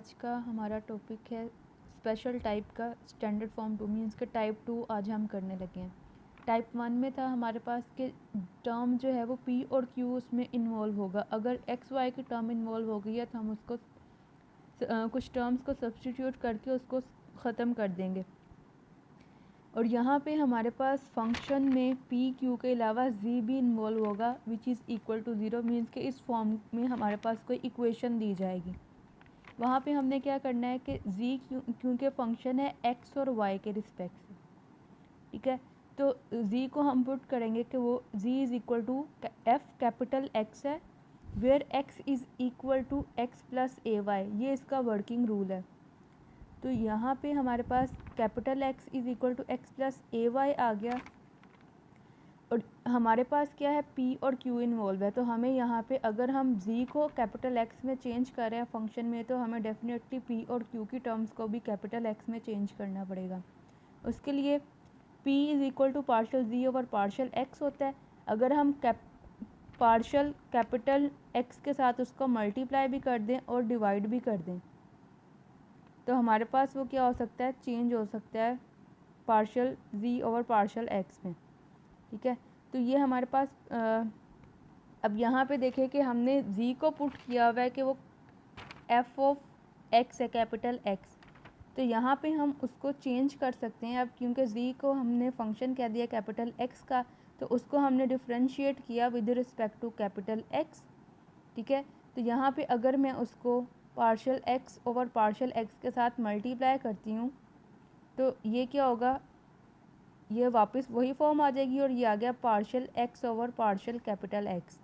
आज का हमारा टॉपिक है स्पेशल टाइप का स्टैंडर्ड फॉर्म टू मीन्स के टाइप 2 आज हम करने लगे हैं। टाइप 1 में था हमारे पास के टर्म जो है वो P और Q उसमें इन्वॉल्व होगा। अगर एक्स वाई की टर्म इन्वॉल्व हो गई है तो हम उसको कुछ टर्म्स को सब्स्टिट्यूट करके उसको ख़त्म कर देंगे। और यहाँ पे हमारे पास फंक्शन में P Q के अलावा Z भी इन्वॉल्व होगा which is equal to zero means के इस फॉर्म में हमारे पास कोई इक्वेशन दी जाएगी। वहाँ पे हमने क्या करना है कि z क्योंकि फंक्शन है x और y के रिस्पेक्ट से, ठीक है। तो z को हम पुट करेंगे कि वो z is equal to f capital x है where x is equal to x plus a y, ये इसका वर्किंग रूल है। तो यहाँ पे हमारे पास capital x is equal to x plus a y आ गया और हमारे पास क्या है P और Q इन्वॉल्व है। तो हमें यहाँ पे अगर हम Z को कैपिटल X में चेंज कर रहे हैं फंक्शन में तो हमें डेफिनेटली P और Q की टर्म्स को भी कैपिटल X में चेंज करना पड़ेगा। उसके लिए P is equal to partial Z over partial X होता है। अगर हम पार्शल कैपिटल X के साथ उसको मल्टीप्लाई भी कर दें और डिवाइड भी कर दें तो हमारे पास वो क्या हो सकता है, चेंज हो सकता है partial Z over partial X में, ठीक है। तो ये हमारे पास अब यहाँ पे देखें कि हमने z को पुट किया हुआ है कि वो f ऑफ x है कैपिटल x। तो यहाँ पे हम उसको चेंज कर सकते हैं। अब क्योंकि z को हमने फंक्शन कह दिया कैपिटल x का तो उसको हमने डिफरेंशिएट किया with respect to capital x, ठीक है। तो यहाँ पे अगर मैं उसको partial x over partial x के साथ मल्टीप्लाई करती हूँ तो ये क्या होगा, ये वापस वही फॉर्म आ जाएगी और ये आ गया partial x over partial capital x,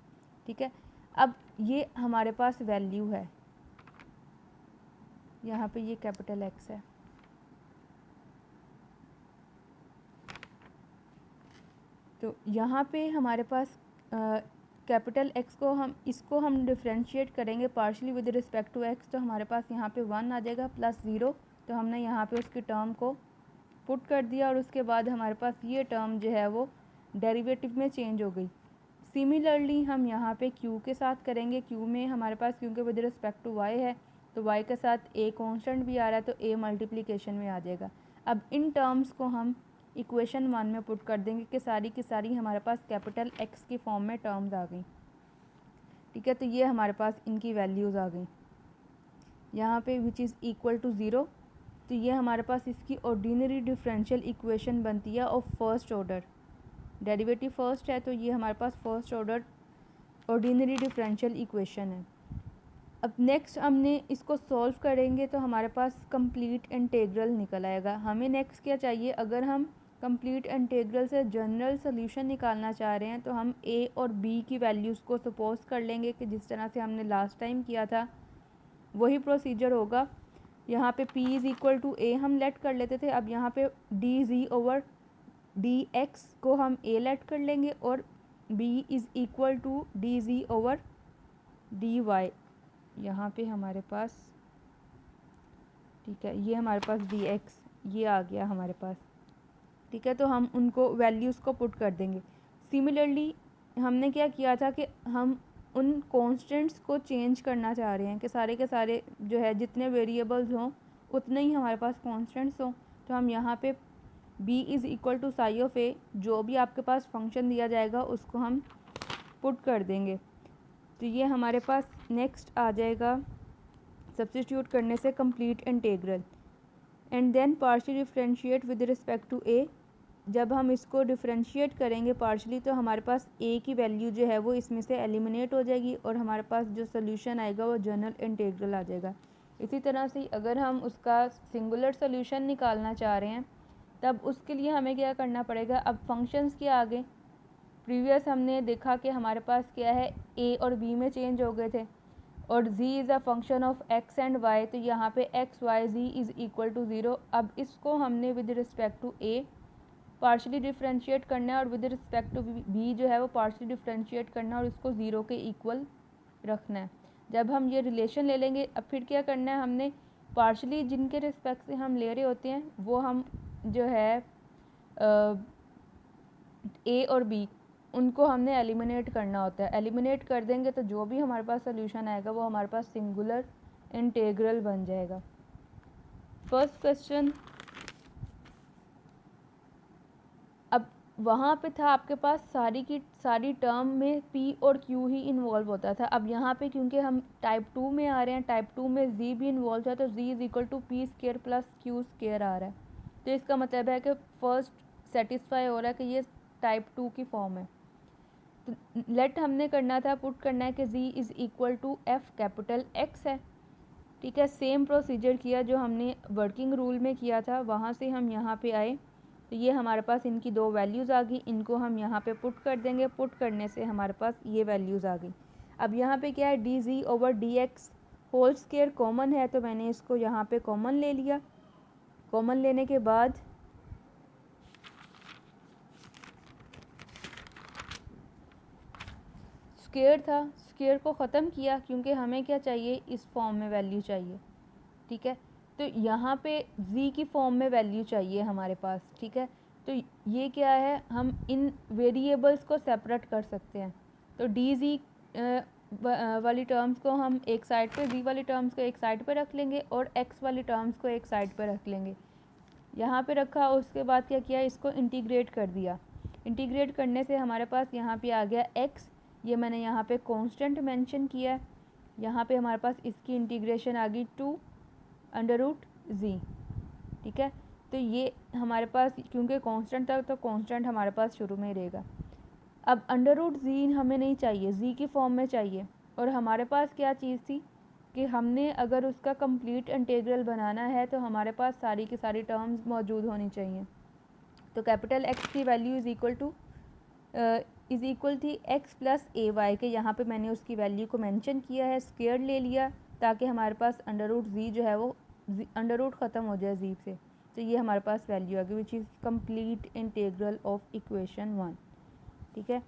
ठीक है। अब ये हमारे पास वैल्यू है, यहाँ पे ये कैपिटल x है। तो यहाँ पे हमारे पास कैपिटल x को इसको हम डिफरेंशिएट करेंगे partially with respect to x तो हमारे पास यहाँ पे 1 आ जाएगा प्लस 0। तो हमने यहाँ पे उसकी टर्म को पुट कर दिया और उसके बाद हमारे पास ये टर्म जो है वो डेरिवेटिव में चेंज हो गई। सिमिलरली हम यहाँ पे q के साथ करेंगे। q में हमारे पास क्योंकि विद रिस्पेक्ट टू y है तो y के साथ a कांस्टेंट भी आ रहा है तो a मल्टीप्लिकेशन में आ जाएगा। अब इन टर्म्स को हम इक्वेशन 1 में पुट कर देंगे कि सारी की सारी हमारे पास कैपिटल x की फॉर्म में टर्म्स आ गई, ठीक है। तो ये हमारे पास इनकी वैल्यूज़ आ गई यहाँ पे which is equal to zero. तो ये हमारे पास इसकी ऑर्डिनरी डिफरेंशियल इक्वेशन बनती है of first order, derivative first है तो ये हमारे पास first order ordinary differential equation है। अब नेक्स्ट हमने इसको सॉल्व करेंगे तो हमारे पास कंप्लीट इंटीग्रल निकल आएगा। हमें नेक्स्ट क्या चाहिए, अगर हम कंप्लीट इंटीग्रल से जनरल सोल्यूशन निकालना चाह रहे हैं तो हम a और b की वैल्यूज़ को सपोज कर लेंगे कि जिस तरह से हमने लास्ट टाइम किया था वही प्रोसीजर होगा। यहाँ पे p is equal to a हम लेट कर लेते थे, अब यहाँ पे dz ओवर dx को हम a लेट कर लेंगे और b is equal to dz over dy यहाँ पे हमारे पास, ठीक है, ये हमारे पास dx ये आ गया हमारे पास, ठीक है। तो हम उनको वैल्यूज़ को पुट कर देंगे। सिमिलरली हमने क्या किया था कि हम उन कॉन्स्टेंट्स को चेंज करना चाह रहे हैं कि सारे के सारे जो है जितने वेरिएबल्स हों उतने ही हमारे पास कॉन्स्टेंट्स हों। तो हम यहाँ पे b is equal to psi of a जो भी आपके पास फंक्शन दिया जाएगा उसको हम पुट कर देंगे। तो ये हमारे पास नेक्स्ट आ जाएगा सब्स्टिट्यूट करने से complete integral and then partial differentiate with respect to a। जब हम इसको डिफरेंशिएट करेंगे पार्शली तो हमारे पास a की वैल्यू जो है वो इसमें से एलिमिनेट हो जाएगी और हमारे पास जो सोल्यूशन आएगा वो जनरल इंटीग्रल आ जाएगा। इसी तरह से अगर हम उसका सिंगुलर सोल्यूशन निकालना चाह रहे हैं तब उसके लिए हमें क्या करना पड़ेगा, अब फंक्शंस के आगे प्रीवियस हमने देखा कि हमारे पास क्या है a और b में चेंज हो गए थे और z is a function of x and y। तो यहाँ पे x y z is equal to zero. अब इसको हमने with respect to a partially differentiate करना है और विद रिस्पेक्ट टू b जो है वो पार्शली डिफरेंशिएट करना है और इसको ज़ीरो के इक्वल रखना है। जब हम ये रिलेशन ले लेंगे अब फिर क्या करना है, हमने पार्शली जिनके रिस्पेक्ट से हम ले रहे होते हैं वो हम जो है a और b उनको हमने एलिमिनेट करना होता है। एलिमिनेट कर देंगे तो जो भी हमारे पास सोल्यूशन आएगा वो हमारे पास सिंगुलर इंटीग्रल बन जाएगा। फर्स्ट क्वेश्चन, अब वहाँ पे था आपके पास सारी की सारी टर्म में p और q ही इन्वॉल्व होता था। अब यहाँ पे क्योंकि हम टाइप 2 में आ रहे हैं, टाइप 2 में z भी इन्वॉल्व है, तो z is equal to p square plus q square आ रहा है। तो इसका मतलब है कि फर्स्ट सेटिस्फाई हो रहा है कि ये टाइप 2 की फॉर्म है। तो लेट हमने करना था, पुट करना है कि z is equal to f capital X है। ठीक है, सेम प्रोसीजर किया जो हमने वर्किंग रूल में किया था, वहाँ से हम यहाँ पे आए। तो ये हमारे पास इनकी दो वैल्यूज़ आ गई, इनको हम यहाँ पे पुट कर देंगे। पुट करने से हमारे पास ये वैल्यूज़ आ गई। अब यहाँ पे क्या है, d g over d x whole square common है, तो मैंने इसको यहाँ पे कॉमन ले लिया। कॉमन लेने के बाद स्क्वायर था, स्क्वायर को ख़त्म किया क्योंकि हमें क्या चाहिए, इस फॉर्म में वैल्यू चाहिए। ठीक है, तो यहाँ पे z की फॉर्म में वैल्यू चाहिए हमारे पास। ठीक है, तो ये क्या है, हम इन वेरिएबल्स को सेपरेट कर सकते हैं। तो डी जी वाली टर्म्स को हम एक साइड पे, z वाली टर्म्स को एक साइड पे रख लेंगे और x वाली टर्म्स को एक साइड पे रख लेंगे। यहाँ पे रखा, उसके बाद क्या किया, इसको इंटीग्रेट कर दिया। इंटीग्रेट करने से हमारे पास यहाँ पे आ गया x, ये मैंने यहाँ पे कांस्टेंट मेंशन किया है। यहाँ पे हमारे पास इसकी इंटीग्रेशन आ गई 2 अंडर रूट जी। ठीक है, तो ये हमारे पास क्योंकि कांस्टेंट था तो कांस्टेंट हमारे पास शुरू में ही रहेगा। अब अंडर रूट जी हमें नहीं चाहिए, जी की फॉर्म में चाहिए। और हमारे पास क्या चीज़ थी कि हमने अगर उसका कंप्लीट इंटीग्रल बनाना है तो हमारे पास सारी की सारी टर्म्स मौजूद होनी चाहिए। तो कैपिटल एक्स की वैल्यू इज़ इक्वल थी एक्स प्लस ए वाई के, यहाँ पे मैंने उसकी वैल्यू को मेंशन किया है, स्क्वायर ले लिया ताकि हमारे पास अंडर रूट जी जो है वो अंडर रूट ख़त्म हो जाए जी से। तो ये हमारे पास वैल्यू आ गई which is complete integral of equation 1। ठीक है,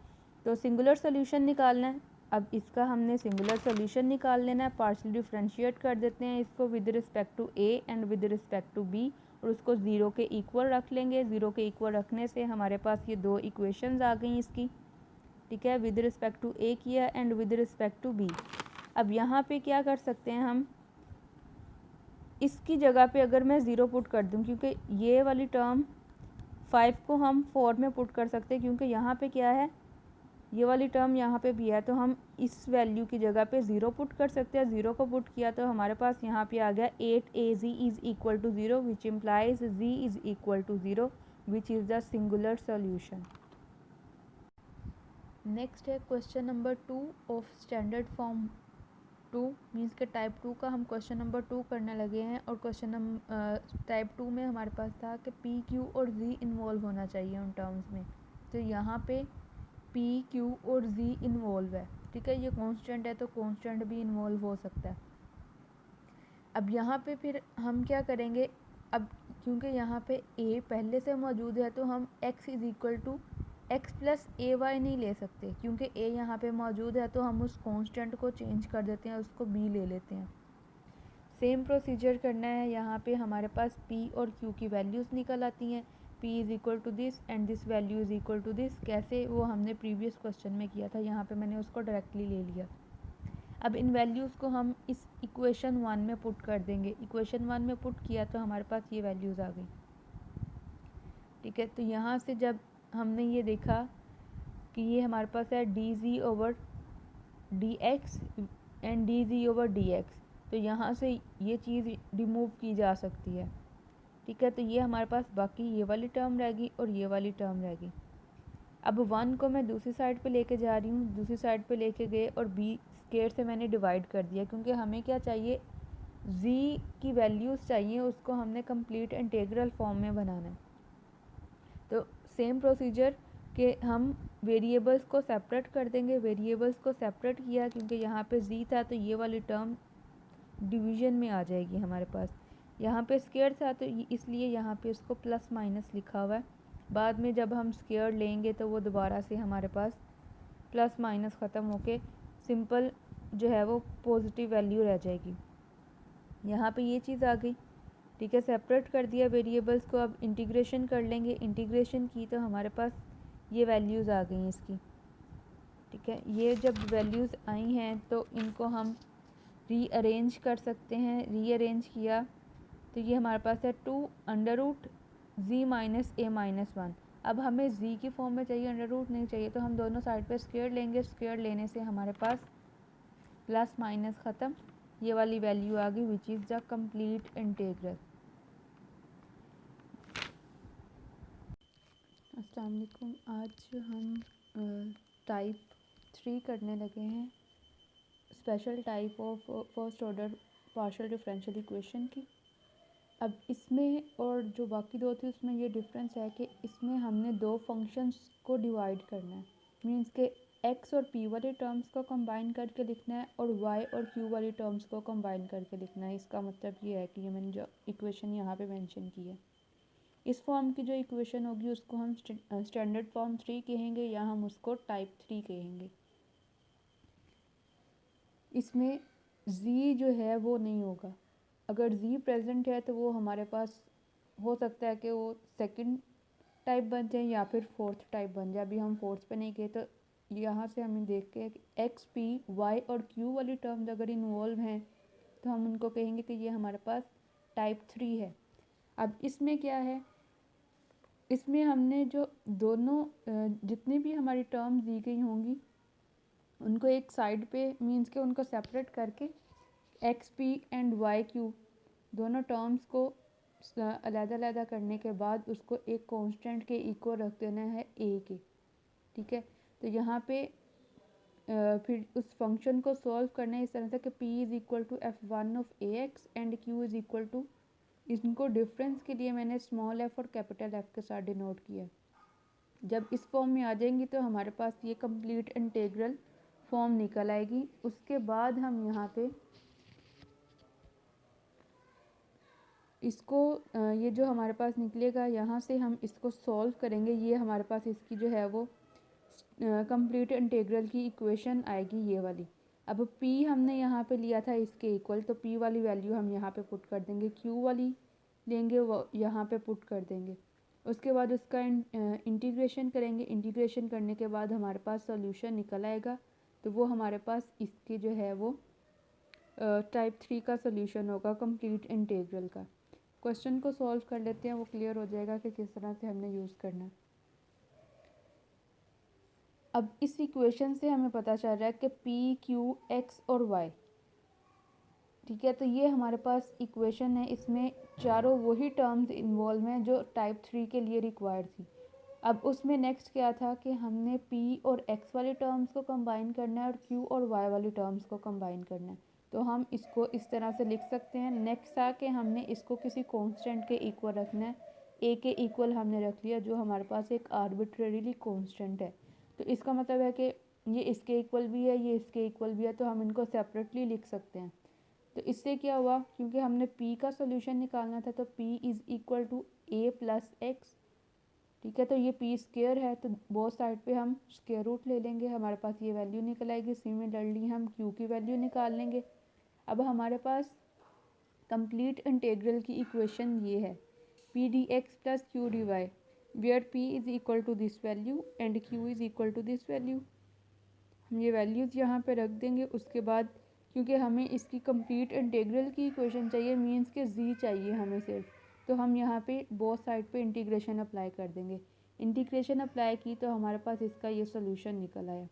तो सिंगुलर सोल्यूशन निकालना है। अब इसका हमने सिंगुलर सोल्यूशन निकाल लेना है। पार्शियल डिफरेंशिएट कर देते हैं इसको with respect to a and with respect to b, और उसको ज़ीरो के इक्वल रख लेंगे। ज़ीरो के इक्वल रखने से हमारे पास ये दो इक्वेशंस आ गई इसकी। ठीक है, विद रिस्पेक्ट टू ए किया and with respect to b. अब यहाँ पे क्या कर सकते हैं हम, इसकी जगह पे अगर मैं ज़ीरो पुट कर दूँ, क्योंकि ये वाली टर्म 5 को हम 4 में पुट कर सकते हैं, क्योंकि यहाँ पे क्या है, ये वाली टर्म यहाँ पे भी है, तो हम इस वैल्यू की जगह पे ज़ीरो पुट कर सकते हैं। ज़ीरो को पुट किया तो हमारे पास यहाँ पे आ गया 8az is equal to 0 which implies z is equal to 0 which is the singular solution. Next है question number 2 of standard form 2, means के टाइप 2 का हम क्वेश्चन नंबर 2 करने लगे हैं। और क्वेश्चन टाइप 2 में हमारे पास था कि पी क्यू और जी इन्वॉल्व होना चाहिए उन टर्म्स में। तो यहाँ पे पी क्यू और जी इन्वॉल्व है। ठीक है, ये कांस्टेंट है तो कांस्टेंट भी इन्वॉल्व हो सकता है। अब यहाँ पे फिर हम क्या करेंगे, अब क्योंकि यहाँ पे a पहले से मौजूद है तो हम x is equal to x plus a y नहीं ले सकते, क्योंकि a यहाँ पे मौजूद है तो हम उस कांस्टेंट को चेंज कर देते हैं, उसको b ले लेते हैं। सेम प्रोसीजर करना है। यहाँ पे हमारे पास p और q की वैल्यूज़ निकल आती हैं। p is equal to this and this value is equal to this. कैसे, वो हमने प्रीवियस क्वेश्चन में किया था, यहाँ पे मैंने उसको डायरेक्टली ले लिया। अब इन वैल्यूज़ को हम इस इक्वेशन 1 में पुट कर देंगे। इक्वेशन 1 में पुट किया तो हमारे पास ये वैल्यूज़ आ गई। ठीक है, तो यहाँ से जब हमने ये देखा कि ये हमारे पास है d g over d x and D g over d x, तो यहाँ से ये चीज़ रिमूव की जा सकती है। ठीक है, तो ये हमारे पास बाकी ये वाली टर्म रहेगी और ये वाली टर्म रहेगी। अब 1 को मैं दूसरी साइड पे लेके जा रही हूँ, दूसरी साइड पे लेके गए और b स्क्वायर से मैंने डिवाइड कर दिया, क्योंकि हमें क्या चाहिए, z की वैल्यूज़ चाहिए, उसको हमने कंप्लीट इंटीग्रल फॉर्म में बनाना है। तो सेम प्रोसीजर कि हम वेरिएबल्स को सेपरेट कर देंगे। वेरिएबल्स को सेपरेट किया क्योंकि यहाँ पे z था तो ये वाली टर्म डिवीज़न में आ जाएगी हमारे पास। यहाँ पे स्क्वायर था तो इसलिए यहाँ पे उसको प्लस माइनस लिखा हुआ है। बाद में जब हम स्क्वायर लेंगे तो वो दोबारा से हमारे पास प्लस माइनस ख़त्म होके सिंपल जो है वो पॉजिटिव वैल्यू रह जाएगी। यहाँ पे ये चीज़ आ गई। ठीक है, सेपरेट कर दिया वेरिएबल्स को। अब इंटीग्रेशन कर लेंगे। इंटीग्रेशन की तो हमारे पास ये वैल्यूज़ आ गई इसकी। ठीक है, ये जब वैल्यूज़ आई हैं तो इनको हम रीअरेंज कर सकते हैं। रीअरेंज किया तो ये हमारे पास है 2 under root z minus a minus 1। अब हमें z की फॉर्म में चाहिए, अंडर रूट नहीं चाहिए, तो हम दोनों साइड पे स्क्वायर लेंगे। स्क्वायर लेने से हमारे पास प्लस माइनस ख़त्म, ये वाली वैल्यू आ गई विच इज़ द कंप्लीट इंटीग्रल। अस्सलाम वालेकुम। आज हम टाइप 3 करने लगे हैं, special type of first order partial differential equation की। अब इसमें और जो बाकी दो थी उसमें ये डिफरेंस है कि इसमें हमने दो फंक्शंस को डिवाइड करना है। मींस के x और p वाले टर्म्स को कंबाइन करके लिखना है और y और q वाली टर्म्स को कंबाइन करके लिखना है। इसका मतलब ये है कि ये मैंने जो इक्वेशन यहाँ पे मेंशन की है, इस फॉर्म की जो इक्वेशन होगी उसको हम स्टैंडर्ड फॉर्म 3 कहेंगे या हम उसको टाइप 3 कहेंगे। इसमें z जो है वो नहीं होगा। अगर z प्रेजेंट है तो वो हमारे पास हो सकता है कि वो सेकंड टाइप बन जाए या फिर फोर्थ टाइप बन जाए। अभी हम फोर्थ पे नहीं गए, तो यहाँ से हमें देख के एक्स पी वाई और क्यू वाली टर्म्स अगर इन्वॉल्व हैं तो हम उनको कहेंगे कि ये हमारे पास टाइप 3 है। अब इसमें क्या है, इसमें हमने जो दोनों जितनी भी हमारी टर्म्स दी गई होंगी उनको एक साइड पे मीन्स के उनको सेपरेट करके x p and y q दोनों टर्म्स को अलग-अलग करने के बाद उसको एक कांस्टेंट के इक्वल रख देना है a के। ठीक है, तो यहाँ पे फिर उस फंक्शन को सॉल्व करना है इस तरह से कि p is equal to f1 of ax and q is equal to, इनको डिफरेंस के लिए मैंने स्मॉल f और कैपिटल F के साथ डिनोट किया। जब इस फॉर्म में आ जाएंगी तो हमारे पास ये कंप्लीट इंटीग्रल फॉर्म निकल आएगी। उसके बाद हम यहाँ पे इसको ये जो हमारे पास निकलेगा यहाँ से हम इसको सॉल्व करेंगे। ये हमारे पास इसकी जो है वो कंप्लीट इंटीग्रल की इक्वेशन आएगी ये वाली। अब p हमने यहाँ पे लिया था इसके इक्वल, तो p वाली वैल्यू हम यहाँ पे पुट कर देंगे, q वाली लेंगे वो यहाँ पे पुट कर देंगे। उसके बाद उसका इंटीग्रेशन करेंगे। इंटीग्रेशन करने के बाद हमारे पास सॉल्यूशन निकल आएगा, तो वो हमारे पास इसकी जो है वो टाइप 3 का सॉल्यूशन होगा कंप्लीट इंटीग्रल का। क्वेश्चन को सॉल्व कर लेते हैं, वो क्लियर हो जाएगा कि किस तरह से हमने यूज़ करना है। अब इस इक्वेशन से हमें पता चल रहा है कि p, q, x और y, ठीक है, तो ये हमारे पास इक्वेशन है। इसमें चारों वही टर्म्स इन्वॉल्व हैं जो टाइप 3 के लिए रिक्वायर्ड थी। अब उसमें नेक्स्ट क्या था कि हमने p और x वाले टर्म्स को कंबाइन करना है और q और y वाली टर्म्स को कंबाइन करना है। तो हम इसको इस तरह से लिख सकते हैं। नेक्स्ट था कि हमने इसको किसी कांस्टेंट के इक्वल रखना है। a के इक्वल हमने रख लिया जो हमारे पास एक आर्बिट्रेरीली कांस्टेंट है। तो इसका मतलब है कि ये इसके इक्वल भी है, ये इसके इक्वल भी है, तो हम इनको सेपरेटली लिख सकते हैं। तो इससे क्या हुआ, क्योंकि हमने p का सोल्यूशन निकालना था तो p is equal to a plus x. ठीक है, तो ये p स्क्वायर है तो बोथ साइड पे हम स्क्वायर रूट ले लेंगे, हमारे पास ये वैल्यू निकल आएगी। सिमिलरली हम q की वैल्यू निकाल लेंगे। अब हमारे पास कंप्लीट इंटीग्रल की इक्वेशन ये है, p dx plus q dy where p is equal to this value and q is equal to this value. हम ये वैल्यूज़ यहाँ पे रख देंगे। उसके बाद क्योंकि हमें इसकी कंप्लीट इंटीग्रल की इक्वेशन चाहिए, मीन्स के z चाहिए हमें सिर्फ, तो हम यहाँ पे बोथ साइड पे इंटीग्रेशन अप्लाई कर देंगे। इंटीग्रेशन अप्लाई की तो हमारे पास इसका ये सोल्यूशन निकल आया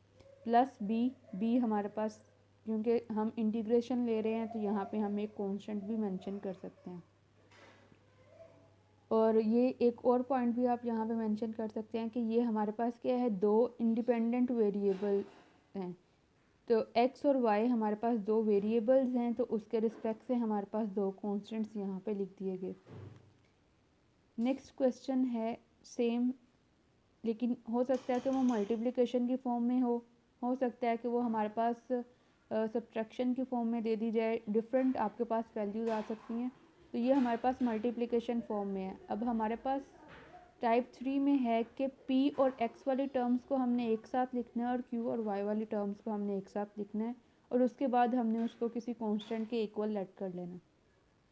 प्लस b हमारे पास, क्योंकि हम इंटीग्रेशन ले रहे हैं तो यहाँ पे हम एक कांस्टेंट भी मेंशन कर सकते हैं। और ये एक और पॉइंट भी आप यहाँ पे मेंशन कर सकते हैं कि ये हमारे पास क्या है, दो इंडिपेंडेंट वेरिएबल हैं। तो x और y हमारे पास दो वेरिएबल्स हैं, तो उसके रिस्पेक्ट से हमारे पास दो कॉन्स्टेंट्स यहाँ पे लिख दिए गए। नेक्स्ट क्वेश्चन है सेम, लेकिन हो सकता है कि वो मल्टीप्लिकेशन की फॉर्म में हो सकता है कि वो हमारे पास सब्ट्रैक्शन की फॉर्म में दे दी जाए। डिफरेंट आपके पास वैल्यूज़ आ सकती हैं, तो ये हमारे पास मल्टीप्लिकेशन फॉर्म में है। अब हमारे पास टाइप 3 में है कि p और x वाली टर्म्स को हमने एक साथ लिखना है और q और y वाली टर्म्स को हमने एक साथ लिखना है, और उसके बाद हमने उसको किसी कांस्टेंट के इक्वल लेट कर लेना।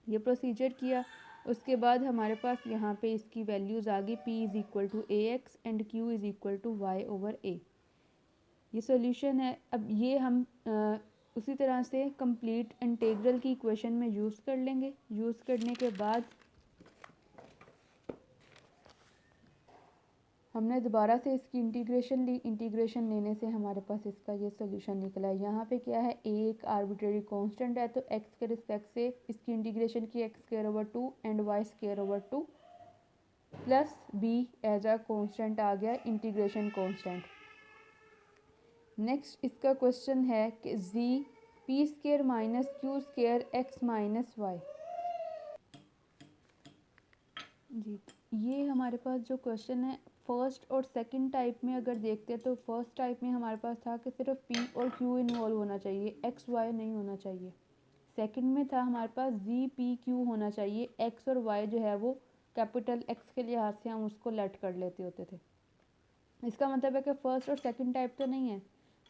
ये प्रोसीजर किया। उसके बाद हमारे पास यहाँ पे इसकी वैल्यूज़ आ गई, p is equal to ax and q is equal to y over a। ये सॉल्यूशन है। अब ये हम उसी तरह से कंप्लीट इंटीग्रल की इक्वेशन में यूज़ कर लेंगे। यूज़ करने के बाद हमने दोबारा से इसकी इंटीग्रेशन ली। इंटीग्रेशन लेने से हमारे पास इसका ये सोल्यूशन निकला है। यहाँ पे क्या है, a एक आर्बिट्रेरी कांस्टेंट है, तो x के रिस्पेक्ट से इसकी इंटीग्रेशन की x² and y² plus b as a constant आ गया, इंटीग्रेशन कांस्टेंट। नेक्स्ट इसका क्वेश्चन है कि z p² minus q² x minus y। जी, ये हमारे पास जो क्वेश्चन है फर्स्ट और सेकंड टाइप में अगर देखते हैं तो फर्स्ट टाइप में हमारे पास था कि सिर्फ p और q इन्वॉल्व होना चाहिए, x y नहीं होना चाहिए। सेकंड में था हमारे पास z p q होना चाहिए, x और y जो है वो कैपिटल x के लिहाज से हम उसको लेट कर लेते होते थे। इसका मतलब है कि फर्स्ट और सेकंड टाइप तो नहीं है,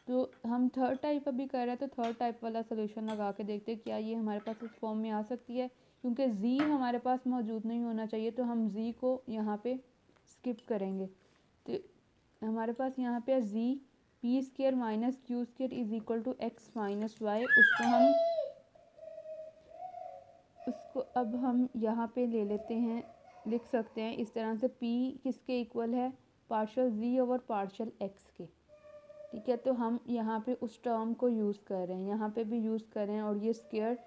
तो हम थर्ड टाइप अभी कर रहे हैं, तो थर्ड टाइप वाला सोल्यूशन लगा के देखते हैं क्या ये हमारे पास इस फॉर्म में आ सकती है। क्योंकि z हमारे पास मौजूद नहीं होना चाहिए, तो हम z को यहाँ पे स्किप करेंगे। तो हमारे पास यहाँ पे z p² minus q² is equal to x minus y. उसको अब हम यहाँ पे ले लेते हैं, लिख सकते हैं इस तरह से, p किसके इक्वल है, partial z over partial x के। ठीक है, तो हम यहाँ पे उस टर्म को यूज़ कर रहे हैं, यहाँ पे भी यूज़ कर रहे हैं, और ये स्क्वायर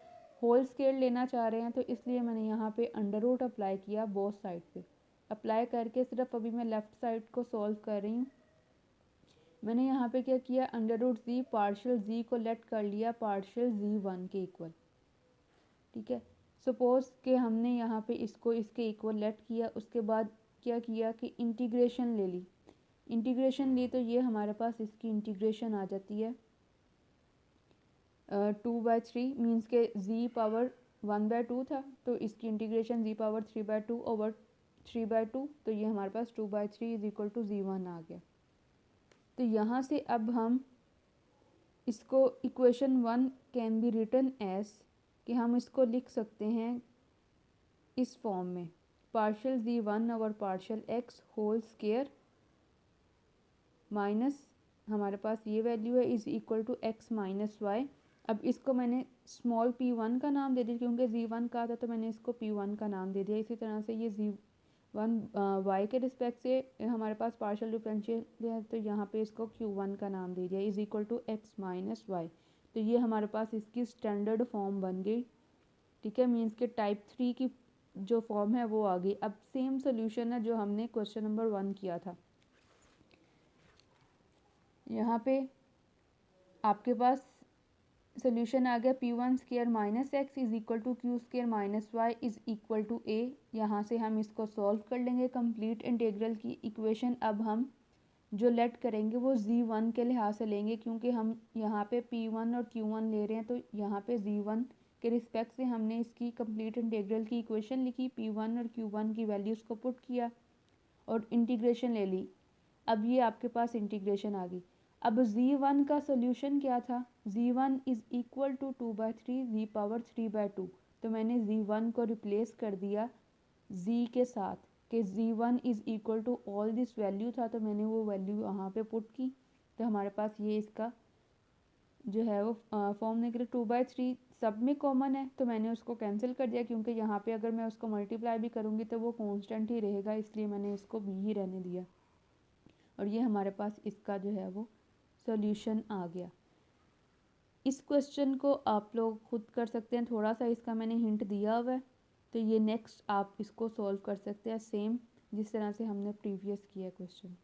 होल स्क्वायर लेना चाह रहे हैं, तो इसलिए मैंने यहाँ पे अंडर रूट अप्लाई किया बोथ साइड पे। अप्लाई करके सिर्फ अभी मैं लेफ़्ट साइड को सॉल्व कर रही हूँ। मैंने यहाँ पे क्या किया, under root z partial z को लेट कर लिया पार्शियल z1 के इक्वल। ठीक है, सपोज़ कि हमने यहाँ पे इसको इसके इक्वल लेट किया, उसके बाद क्या किया कि इंटीग्रेशन ले ली। इंटीग्रेशन ली तो ये हमारे पास इसकी इंटीग्रेशन आ जाती है 2/3 मीन्स के z पावर 1/2 था, तो इसकी इंटीग्रेशन z पावर 3/2 ओवर 3/2, तो ये हमारे पास 2/3 इज इक्वल टू z1 आ गया। तो यहाँ से अब हम इसको equation 1 can be written as, कि हम इसको लिख सकते हैं इस फॉर्म में, partial z1 over partial x whole square minus हमारे पास ये वैल्यू है is equal to x minus y. अब इसको मैंने स्मॉल p1 का नाम दे दिया, क्योंकि z1 का था तो मैंने इसको p1 का नाम दे दिया। इसी तरह से ये z1 y के रिस्पेक्ट से हमारे पास पार्शियल डिफरेंशियल है, तो यहाँ पे इसको q1 का नाम दे दिया is equal to x minus y. तो ये हमारे पास इसकी स्टैंडर्ड फॉर्म बन गई। ठीक है, मीन्स के टाइप 3 की जो फॉर्म है वो आ गई। अब सेम सोल्यूशन है जो हमने क्वेश्चन नंबर 1 किया था। यहाँ पे आपके पास सोल्यूशन आ गया p1² minus x is equal to q² minus y is equal to a। यहाँ से हम इसको सॉल्व कर लेंगे कंप्लीट इंटीग्रल की इक्वेशन। अब हम जो लेट करेंगे वो z1 के लिहाज से लेंगे, क्योंकि हम यहाँ पे p1 और q1 ले रहे हैं, तो यहाँ पे z1 के रिस्पेक्ट से हमने इसकी कंप्लीट इंटीग्रल की इक्वेशन लिखी, p1 और q1 की वैल्यूज़ को पुट किया और इंटीग्रेशन ले ली। अब ये आपके पास इंटीग्रेशन आ गई। अब z1 का सोल्यूशन क्या था, z1 is equal to 2/3 z power 3/2, तो मैंने z1 को रिप्लेस कर दिया z के साथ, कि z1 is equal to all this value था, तो मैंने वो वैल्यू यहाँ पे पुट की, तो हमारे पास ये इसका जो है वो फॉर्म निकले। 2/3 सब में कॉमन है, तो मैंने उसको कैंसिल कर दिया, क्योंकि यहाँ पे अगर मैं उसको मल्टीप्लाई भी करूँगी तो वो कांस्टेंट ही रहेगा, इसलिए मैंने इसको b ही रहने दिया। और ये हमारे पास इसका जो है वो सॉल्यूशन आ गया। इस क्वेश्चन को आप लोग खुद कर सकते हैं, थोड़ा सा इसका मैंने हिंट दिया हुआ है, तो ये नेक्स्ट आप इसको सॉल्व कर सकते हैं सेम जिस तरह से हमने प्रीवियस किया क्वेश्चन।